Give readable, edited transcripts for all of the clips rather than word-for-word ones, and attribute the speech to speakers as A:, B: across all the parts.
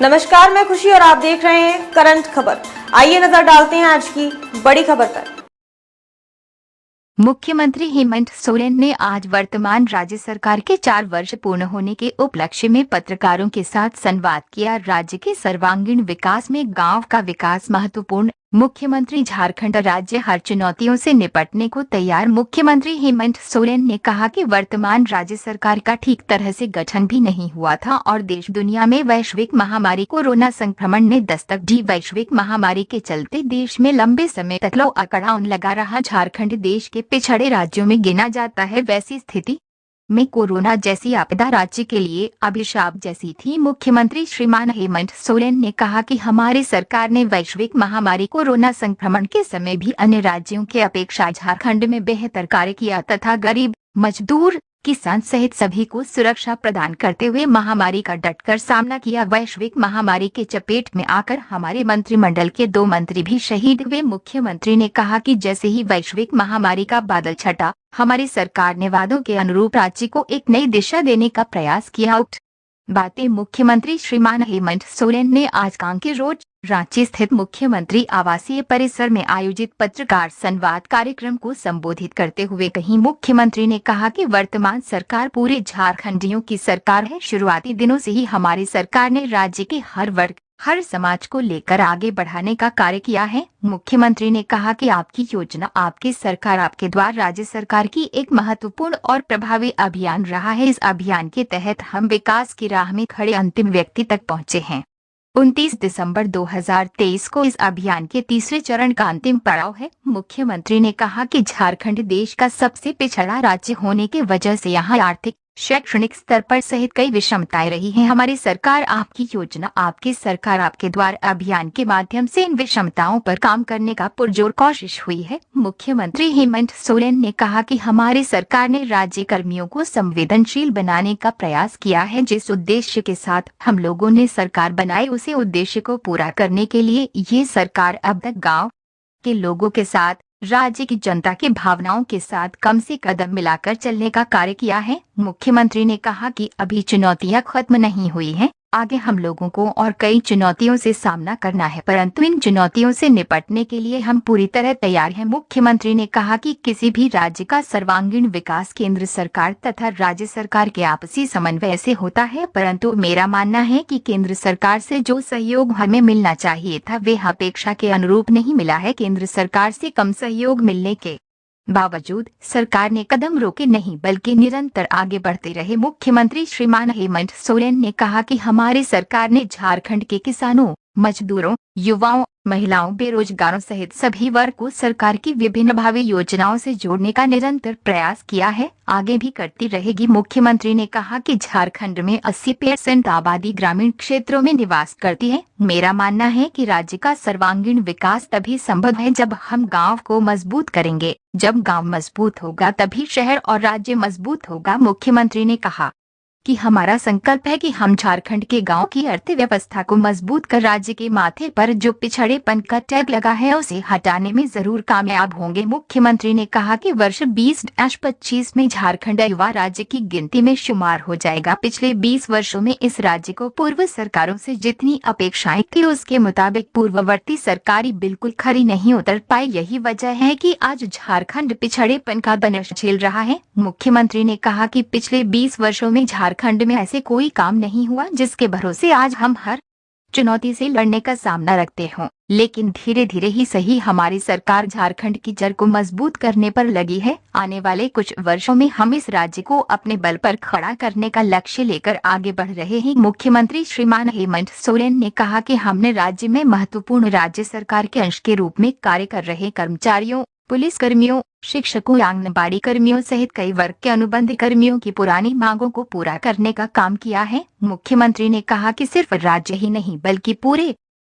A: नमस्कार, मैं खुशी और आप देख रहे हैं करंट खबर। आइए नजर डालते हैं आज की बड़ी खबर पर।
B: मुख्यमंत्री हेमंत सोरेन ने आज वर्तमान राज्य सरकार के 4 वर्ष पूर्ण होने के उपलक्ष्य में पत्रकारों के साथ संवाद किया। राज्य के सर्वांगीण विकास में गांव का विकास महत्वपूर्ण। मुख्यमंत्री झारखंड राज्य हर चुनौतियों से निपटने को तैयार। मुख्यमंत्री हेमंत सोरेन ने कहा कि वर्तमान राज्य सरकार का ठीक तरह से गठन भी नहीं हुआ था और देश दुनिया में वैश्विक महामारी कोरोना संक्रमण ने दस्तक दी। वैश्विक महामारी के चलते देश में लंबे समय तक लॉकडाउन लगा रहा। झारखंड देश के पिछड़े राज्यों में गिना जाता है। वैसी स्थिति में कोरोना जैसी आपदा राज्य के लिए अभिशाप जैसी थी। मुख्यमंत्री श्रीमान हेमंत सोरेन ने कहा कि हमारी सरकार ने वैश्विक महामारी कोरोना संक्रमण के समय भी अन्य राज्यों के अपेक्षा झारखंड में बेहतर कार्य किया तथा गरीब, मजदूर, किसान सहित सभी को सुरक्षा प्रदान करते हुए महामारी का डटकर सामना किया। वैश्विक महामारी के चपेट में आकर हमारे मंत्रिमंडल के 2 मंत्री भी शहीद हुए। मुख्यमंत्री ने कहा कि जैसे ही वैश्विक महामारी का बादल छटा, हमारी सरकार ने वादों के अनुरूप राज्य को एक नई दिशा देने का प्रयास किया। बातें मुख्यमंत्री श्रीमान हेमंत सोरेन ने आज कांके रोड, रांची स्थित मुख्यमंत्री आवासीय परिसर में आयोजित पत्रकार संवाद कार्यक्रम को संबोधित करते हुए कही। मुख्यमंत्री ने कहा कि वर्तमान सरकार पूरे झारखंडियों की सरकार है। शुरुआती दिनों से ही हमारी सरकार ने राज्य के हर वर्ग, हर समाज को लेकर आगे बढ़ाने का कार्य किया है। मुख्यमंत्री ने कहा कि आपकी योजना, आपकी सरकार, आपके द्वार राज्य सरकार की एक महत्वपूर्ण और प्रभावी अभियान रहा है। इस अभियान के तहत हम विकास की राह में खड़े अंतिम व्यक्ति तक पहुंचे हैं। 29 दिसंबर 2023 को इस अभियान के तीसरे चरण का अंतिम पड़ाव है। मुख्यमंत्री ने कहा कि झारखंड देश का सबसे पिछड़ा राज्य होने की वजह से यहाँ आर्थिक, शैक्षणिक स्तर पर सहित कई विषमताएं रही हैं। हमारी सरकार, आपकी योजना, आपकी सरकार, आपके द्वार अभियान के माध्यम से इन विषमताओं पर काम करने का पुरजोर कोशिश हुई है। मुख्यमंत्री हेमंत सोरेन ने कहा कि हमारी सरकार ने राज्य कर्मियों को संवेदनशील बनाने का प्रयास किया है। जिस उद्देश्य के साथ हम लोगों ने सरकार बनाई, उसे उद्देश्य को पूरा करने के लिए ये सरकार अब तक गाँव के लोगों के साथ, राज्य की जनता की भावनाओं के साथ कम से कदम मिलाकर चलने का कार्य किया है। मुख्यमंत्री ने कहा कि अभी चुनौतियां खत्म नहीं हुई हैं, आगे हम लोगों को और कई चुनौतियों से सामना करना है, परंतु इन चुनौतियों से निपटने के लिए हम पूरी तरह तैयार हैं। मुख्यमंत्री ने कहा कि किसी भी राज्य का सर्वांगीण विकास केंद्र सरकार तथा राज्य सरकार के आपसी समन्वय से होता है, परंतु मेरा मानना है कि केंद्र सरकार से जो सहयोग हमें मिलना चाहिए था, वे अपेक्षा के अनुरूप नहीं मिला है। केंद्र सरकार से कम सहयोग मिलने के बावजूद सरकार ने कदम रोके नहीं, बल्कि निरंतर आगे बढ़ते रहे। मुख्यमंत्री श्रीमान हेमंत सोरेन ने कहा कि हमारी सरकार ने झारखंड के किसानों, मजदूरों, युवाओं, महिलाओं, बेरोजगारों सहित सभी वर्ग को सरकार की विभिन्न भावी योजनाओं से जोड़ने का निरंतर प्रयास किया है, आगे भी करती रहेगी। मुख्यमंत्री ने कहा कि झारखंड में 80% आबादी ग्रामीण क्षेत्रों में निवास करती है। मेरा मानना है कि राज्य का सर्वांगीण विकास तभी संभव है जब हम गांव को मजबूत करेंगे। जब गांव मजबूत होगा तभी शहर और राज्य मजबूत होगा। मुख्यमंत्री ने कहा कि हमारा संकल्प है कि हम झारखंड के गांव की अर्थव्यवस्था को मजबूत कर राज्य के माथे पर जो पिछड़ेपन का टैग लगा है, उसे हटाने में जरूर कामयाब होंगे। मुख्यमंत्री ने कहा कि वर्ष 2025 में झारखंड युवा राज्य की गिनती में शुमार हो जाएगा। पिछले 20 वर्षों में इस राज्य को पूर्व सरकारों से जितनी अपेक्षाएं थी, उसके मुताबिक पूर्ववर्ती सरकारी बिल्कुल खरी नहीं उतर पाई। यही वजह है कि आज झारखंड पिछड़ेपन का दंश झेल रहा है। मुख्यमंत्री ने कहा कि पिछले 20 वर्षों में झारखंड में ऐसे कोई काम नहीं हुआ जिसके भरोसे आज हम हर चुनौती से लड़ने का सामना रखते हों, लेकिन धीरे धीरे ही सही हमारी सरकार झारखंड की जड़ को मजबूत करने पर लगी है। आने वाले कुछ वर्षों में हम इस राज्य को अपने बल पर खड़ा करने का लक्ष्य लेकर आगे बढ़ रहे हैं। मुख्यमंत्री श्रीमान हेमंत सोरेन ने कहा कि हमने राज्य में महत्वपूर्ण राज्य सरकार के अंश के रूप में कार्य कर रहे कर्मचारियों, पुलिस कर्मियों, शिक्षकों, आंगनबाड़ी कर्मियों सहित कई वर्ग के अनुबंध कर्मियों की पुरानी मांगों को पूरा करने का काम किया है। मुख्यमंत्री ने कहा कि सिर्फ राज्य ही नहीं बल्कि पूरे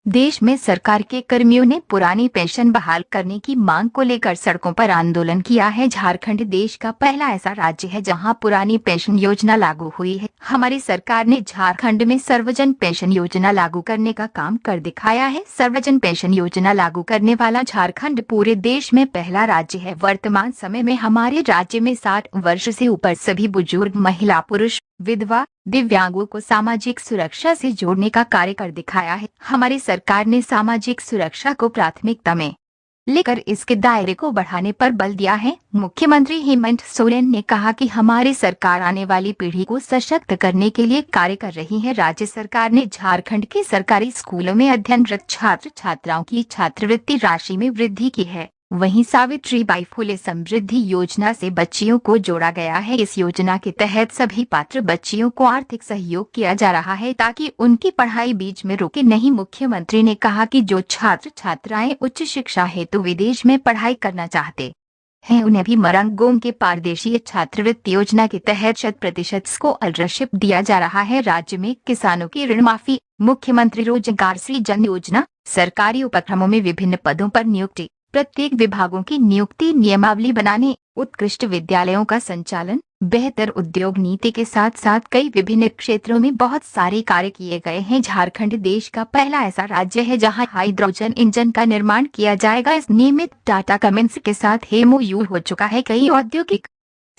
B: देश में सरकार के कर्मियों ने पुरानी पेंशन बहाल करने की मांग को लेकर सड़कों पर आंदोलन किया है। झारखंड देश का पहला ऐसा राज्य है जहां पुरानी पेंशन योजना लागू हुई है। हमारी सरकार ने झारखंड में सर्वजन पेंशन योजना लागू करने का काम कर दिखाया है। सर्वजन पेंशन योजना लागू करने वाला झारखंड पूरे देश में पहला राज्य है। वर्तमान समय में हमारे राज्य में 60 वर्ष से ऊपर सभी बुजुर्ग, महिला, पुरुष, विधवा, दिव्यांगों को सामाजिक सुरक्षा से जोड़ने का कार्य कर दिखाया है। हमारी सरकार ने सामाजिक सुरक्षा को प्राथमिकता में लेकर इसके दायरे को बढ़ाने पर बल दिया है। मुख्यमंत्री हेमंत सोरेन ने कहा कि हमारी सरकार आने वाली पीढ़ी को सशक्त करने के लिए कार्य कर रही है। राज्य सरकार ने झारखंड के सरकारी स्कूलों में अध्ययनरत छात्र छात्राओं की छात्रवृत्ति राशि में वृद्धि की है। वहीं सावित्रीबाई फुले समृद्धि योजना से बच्चियों को जोड़ा गया है। इस योजना के तहत सभी पात्र बच्चियों को आर्थिक सहयोग किया जा रहा है ताकि उनकी पढ़ाई बीच में रुके नहीं। मुख्यमंत्री ने कहा कि जो छात्र छात्राएं उच्च शिक्षा हेतु विदेश में पढ़ाई करना चाहते हैं उन्हें भी मरंगोम के पारदेशीय छात्रवृत्ति योजना के तहत 100% स्कॉलरशिप दिया जा रहा है। राज्य में किसानों की ऋण माफी, मुख्यमंत्री रोजगार सृजन योजना, सरकारी उपक्रमों में विभिन्न पदों पर नियुक्ति, प्रत्येक विभागों की नियुक्ति नियमावली बनाने, उत्कृष्ट विद्यालयों का संचालन, बेहतर उद्योग नीति के साथ साथ कई विभिन्न क्षेत्रों में बहुत सारे कार्य किए गए हैं। झारखंड देश का पहला ऐसा राज्य है जहां हाइड्रोजन इंजन का निर्माण किया जाएगा। इस नियमित टाटा कमिंस के साथ एमओयू हो चुका है। कई औद्योगिक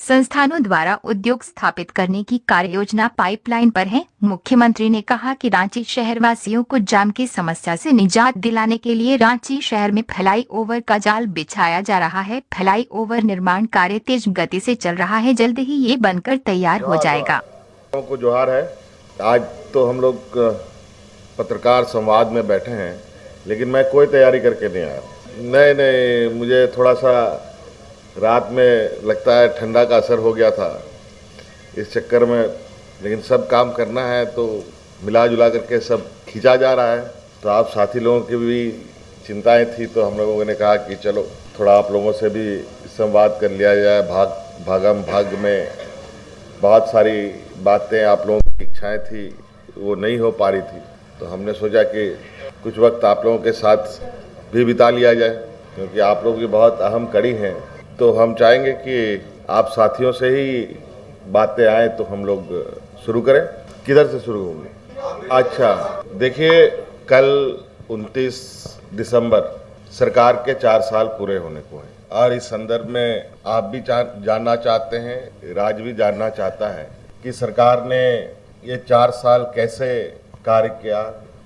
B: संस्थानों द्वारा उद्योग स्थापित करने की कार्य योजना पाइपलाइन पर है। मुख्यमंत्री ने कहा कि रांची शहरवासियों को जाम की समस्या से निजात दिलाने के लिए रांची शहर में फ्लाईओवर का जाल बिछाया जा रहा है। फ्लाईओवर निर्माण कार्य तेज गति से चल रहा है, जल्द ही ये बनकर तैयार हो जाएगा।
C: को जोहार है। आज तो हम लोग पत्रकार संवाद में बैठे हैं, लेकिन मैं कोई तैयारी करके नहीं आया। नहीं, मुझे थोड़ा सा रात में लगता है ठंडा का असर हो गया था इस चक्कर में, लेकिन सब काम करना है तो मिला जुला करके सब खींचा जा रहा है। तो आप साथी लोगों की भी चिंताएं थी, तो हम लोगों ने कहा कि चलो थोड़ा आप लोगों से भी संवाद कर लिया जाए। भागम भाग में बहुत सारी बातें आप लोगों की इच्छाएं थी वो नहीं हो पा रही थी, तो हमने सोचा कि कुछ वक्त आप लोगों के साथ भी बिता लिया जाए, क्योंकि आप लोग की बहुत अहम कड़ी हैं। तो हम चाहेंगे कि आप साथियों से ही बातें आए, तो हम लोग शुरू करें। किधर से शुरू होंगे? अच्छा, देखिए, कल 29 दिसंबर सरकार के 4 साल पूरे होने को हैं, और इस संदर्भ में आप भी जानना चाहते हैं, राज्य भी जानना चाहता है कि सरकार ने ये 4 साल कैसे कार्य किया।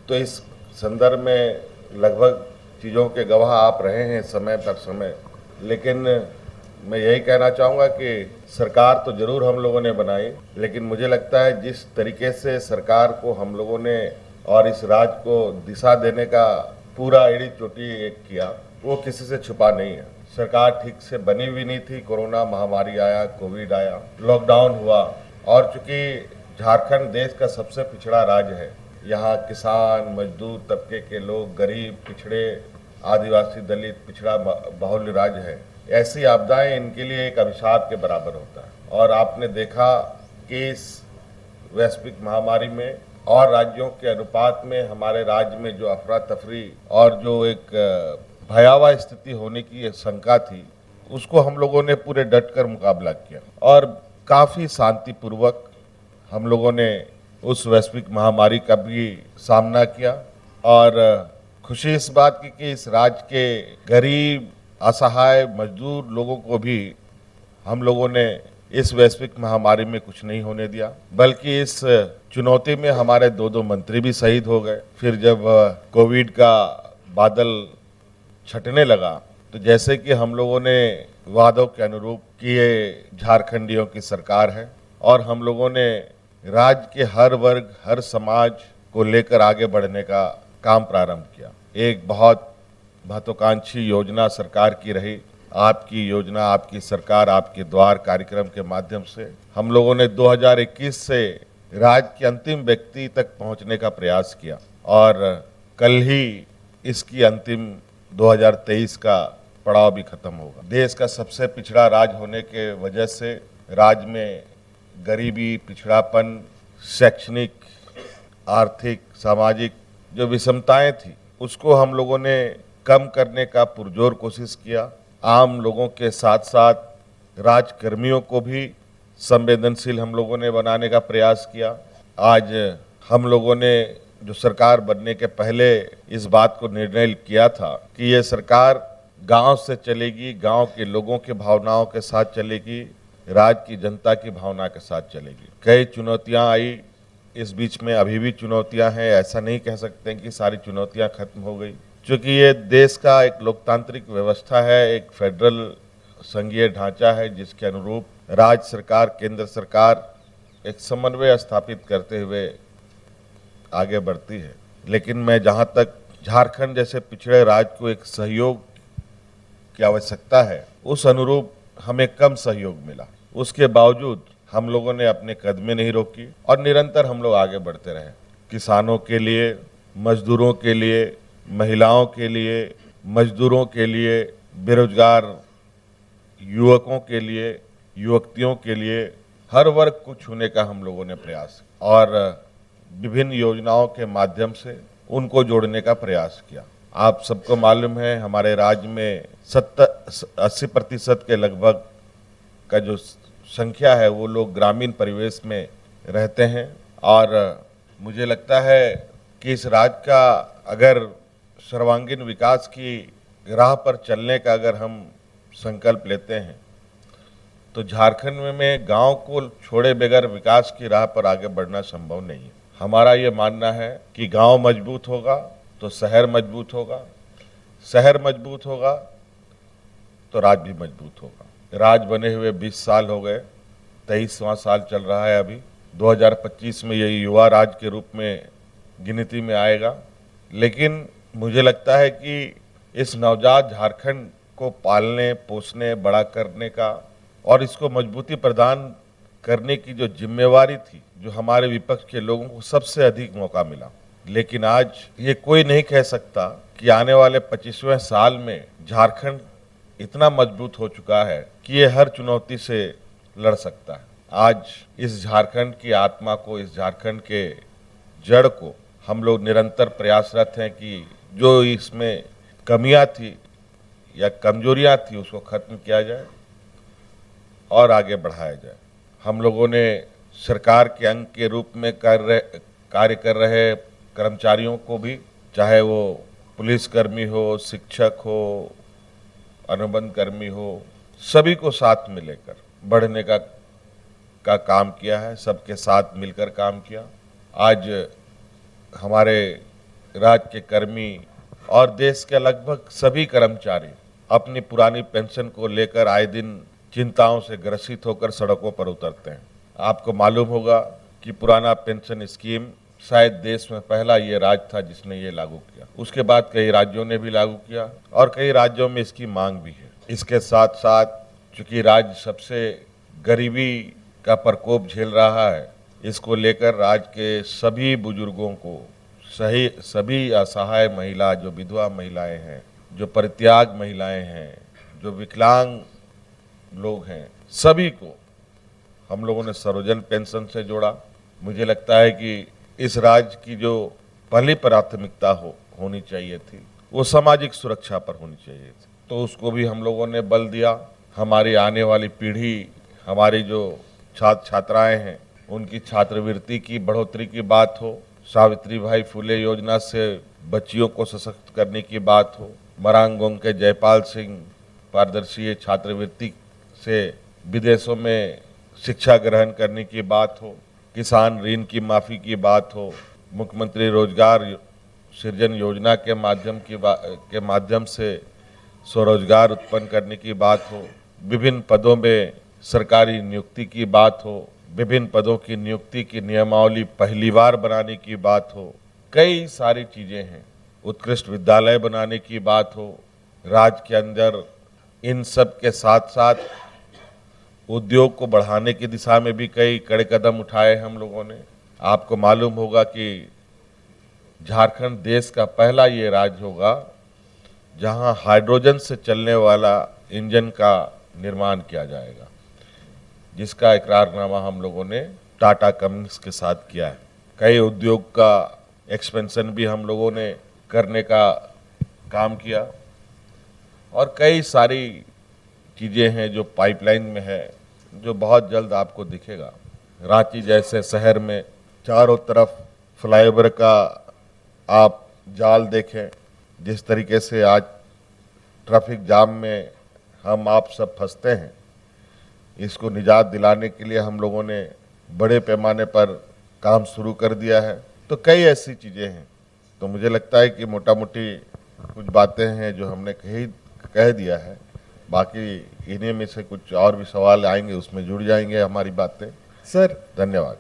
C: तो इस संदर्भ में लगभग चीज़ों के गवाह आप रहे हैं समय पर समय, लेकिन मैं यही कहना चाहूँगा कि सरकार तो जरूर हम लोगों ने बनाई, लेकिन मुझे लगता है जिस तरीके से सरकार को हम लोगों ने और इस राज्य को दिशा देने का पूरा एड़ी चोटी एक किया, वो किसी से छुपा नहीं है। सरकार ठीक से बनी भी नहीं थी। कोरोना महामारी आया, कोविड आया, लॉकडाउन हुआ, और चूंकि झारखंड देश का सबसे पिछड़ा राज्य है, यहाँ किसान, मजदूर तबके के लोग, गरीब, पिछड़े, आदिवासी, दलित, पिछड़ा बहुल राज्य है। ऐसी आपदाएं इनके लिए एक अभिशाप के बराबर होता है। और आपने देखा कि इस वैश्विक महामारी में और राज्यों के अनुपात में हमारे राज्य में जो अफरा तफरी और जो एक भयावह स्थिति होने की शंका थी, उसको हम लोगों ने पूरे डट कर मुकाबला किया और काफ़ी शांतिपूर्वक हम लोगों ने उस वैश्विक महामारी का भी सामना किया। और खुशी इस बात की कि इस राज्य के गरीब, असहाय, मजदूर लोगों को भी हम लोगों ने इस वैश्विक महामारी में कुछ नहीं होने दिया, बल्कि इस चुनौती में हमारे 2 मंत्री भी शहीद हो गए। फिर जब कोविड का बादल छटने लगा, तो जैसे कि हम लोगों ने वादों के अनुरूप कि ये झारखंडियों की सरकार है और हम लोगों ने राज्य के हर वर्ग, हर समाज को लेकर आगे बढ़ने का काम प्रारंभ किया। एक बहुत महत्वाकांक्षी योजना सरकार की रही, आपकी योजना, आपकी सरकार, आपके द्वार कार्यक्रम के माध्यम से हम लोगों ने 2021 से राज्य के अंतिम व्यक्ति तक पहुंचने का प्रयास किया, और कल ही इसकी अंतिम 2023 का पड़ाव भी खत्म होगा। देश का सबसे पिछड़ा राज्य होने के वजह से राज्य में गरीबी, पिछड़ापन, शैक्षणिक, आर्थिक, सामाजिक जो विषमताएं थी, उसको हम लोगों ने कम करने का पुरजोर कोशिश किया। आम लोगों के साथ साथ राजकर्मियों को भी संवेदनशील हम लोगों ने बनाने का प्रयास किया। आज हम लोगों ने जो सरकार बनने के पहले इस बात को निर्णय किया था कि ये सरकार गांव से चलेगी, गांव के लोगों के भावनाओं के साथ चलेगी, राज्य की जनता की भावना के साथ चलेगी। कई चुनौतियां आई, इस बीच में अभी भी चुनौतियां हैं, ऐसा नहीं कह सकते कि सारी चुनौतियां खत्म हो गई, क्योंकि ये देश का एक लोकतांत्रिक व्यवस्था है, एक फेडरल संघीय ढांचा है जिसके अनुरूप राज्य सरकार, केंद्र सरकार एक समन्वय स्थापित करते हुए आगे बढ़ती है। लेकिन मैं जहां तक झारखंड जैसे पिछड़े राज्य को एक सहयोग की आवश्यकता है, उस अनुरूप हमें कम सहयोग मिला। उसके बावजूद हम लोगों ने अपने कदमें नहीं रोकी और निरंतर हम लोग आगे बढ़ते रहे। किसानों के लिए, मजदूरों के लिए, महिलाओं के लिए, मजदूरों के लिए, बेरोजगार युवकों के लिए, युवतियों के लिए, हर वर्ग को छूने का हम लोगों ने प्रयास किया और विभिन्न योजनाओं के माध्यम से उनको जोड़ने का प्रयास किया। आप सबको मालूम है, हमारे राज्य में 80% के लगभग का जो संख्या है वो लोग ग्रामीण परिवेश में रहते हैं और मुझे लगता है कि इस राज्य का अगर सर्वांगीण विकास की राह पर चलने का अगर हम संकल्प लेते हैं तो झारखंड में गांव को छोड़े बगैर विकास की राह पर आगे बढ़ना संभव नहीं है। हमारा ये मानना है कि गांव मजबूत होगा तो शहर मजबूत होगा, शहर मजबूत होगा तो राज्य भी मजबूत होगा। राज्य बने हुए 20 साल हो गए, 23वां साल चल रहा है अभी। 2025 में ये युवा राज्य के रूप में गिनती में आएगा। लेकिन मुझे लगता है कि इस नवजात झारखंड को पालने, पोसने, बड़ा करने का और इसको मजबूती प्रदान करने की जो जिम्मेवारी थी, जो हमारे विपक्ष के लोगों को सबसे अधिक मौका मिला। लेकिन आज ये कोई नहीं कह सकता कि आने वाले 25वें साल में झारखंड इतना मजबूत हो चुका है कि ये हर चुनौती से लड़ सकता है। आज इस झारखंड की आत्मा को, इस झारखंड के जड़ को हम लोग निरंतर प्रयासरत हैं कि जो इसमें कमियां थी या कमजोरियां थी उसको खत्म किया जाए और आगे बढ़ाया जाए। हम लोगों ने सरकार के अंग के रूप में कार्य कर रहे कर्मचारियों को भी, चाहे वो पुलिसकर्मी हो, शिक्षक हो, अनुबंध कर्मी हो, सभी को साथ में लेकर बढ़ने का काम किया है। सबके साथ मिलकर काम किया। आज हमारे राज्य के कर्मी और देश के लगभग सभी कर्मचारी अपनी पुरानी पेंशन को लेकर आए दिन चिंताओं से ग्रसित होकर सड़कों पर उतरते हैं। आपको मालूम होगा कि पुराना पेंशन स्कीम शायद देश में पहला ये राज्य था जिसने ये लागू किया। उसके बाद कई राज्यों ने भी लागू किया और कई राज्यों में इसकी मांग भी है। इसके साथ साथ चूंकि राज्य सबसे गरीबी का प्रकोप झेल रहा है, इसको लेकर राज्य के सभी बुजुर्गों को, सभी असहाय महिला, जो विधवा महिलाएं हैं, जो परित्याग महिलाएं हैं, जो विकलांग लोग हैं, सभी को हम लोगों ने सर्वजन पेंशन से जोड़ा। मुझे लगता है कि इस राज्य की जो पहली प्राथमिकता होनी चाहिए थी वो सामाजिक सुरक्षा पर होनी चाहिए थी, तो उसको भी हम लोगों ने बल दिया। हमारी आने वाली पीढ़ी, हमारी जो छात्र छात्राएं हैं, उनकी छात्रवृत्ति की बढ़ोतरी की बात हो, सावित्रीबाई फुले योजना से बच्चियों को सशक्त करने की बात हो, मरांगोंग के जयपाल सिंह पारदर्शी छात्रवृत्ति से विदेशों में शिक्षा ग्रहण करने की बात हो, किसान ऋण की माफ़ी की बात हो, मुख्यमंत्री रोजगार सृजन योजना के माध्यम से स्वरोजगार उत्पन्न करने की बात हो, विभिन्न पदों में सरकारी नियुक्ति की बात हो, विभिन्न पदों की नियुक्ति की नियमावली पहली बार बनाने की बात हो, कई सारी चीज़ें हैं। उत्कृष्ट विद्यालय बनाने की बात हो राज्य के अंदर, इन सब के साथ साथ उद्योग को बढ़ाने की दिशा में भी कई कड़े कदम उठाए हम लोगों ने। आपको मालूम होगा कि झारखंड देश का पहला ये राज्य होगा जहां हाइड्रोजन से चलने वाला इंजन का निर्माण किया जाएगा, जिसका इकरारनामा हम लोगों ने टाटा कंपनी के साथ किया है। कई उद्योग का एक्सपेंशन भी हम लोगों ने करने का काम किया और कई सारी चीज़ें हैं जो पाइपलाइन में है, जो बहुत जल्द आपको दिखेगा। रांची जैसे शहर में चारों तरफ फ्लाईओवर का आप जाल देखें, जिस तरीके से आज ट्रैफिक जाम में हम आप सब फंसते हैं, इसको निजात दिलाने के लिए हम लोगों ने बड़े पैमाने पर काम शुरू कर दिया है। तो कई ऐसी चीज़ें हैं, तो मुझे लगता है कि मोटा मोटी कुछ बातें हैं जो हमने कह दिया है। बाकी इन्हीं में से कुछ और भी सवाल आएंगे, उसमें जुड़ जाएंगे हमारी बातें।
D: सर
C: धन्यवाद।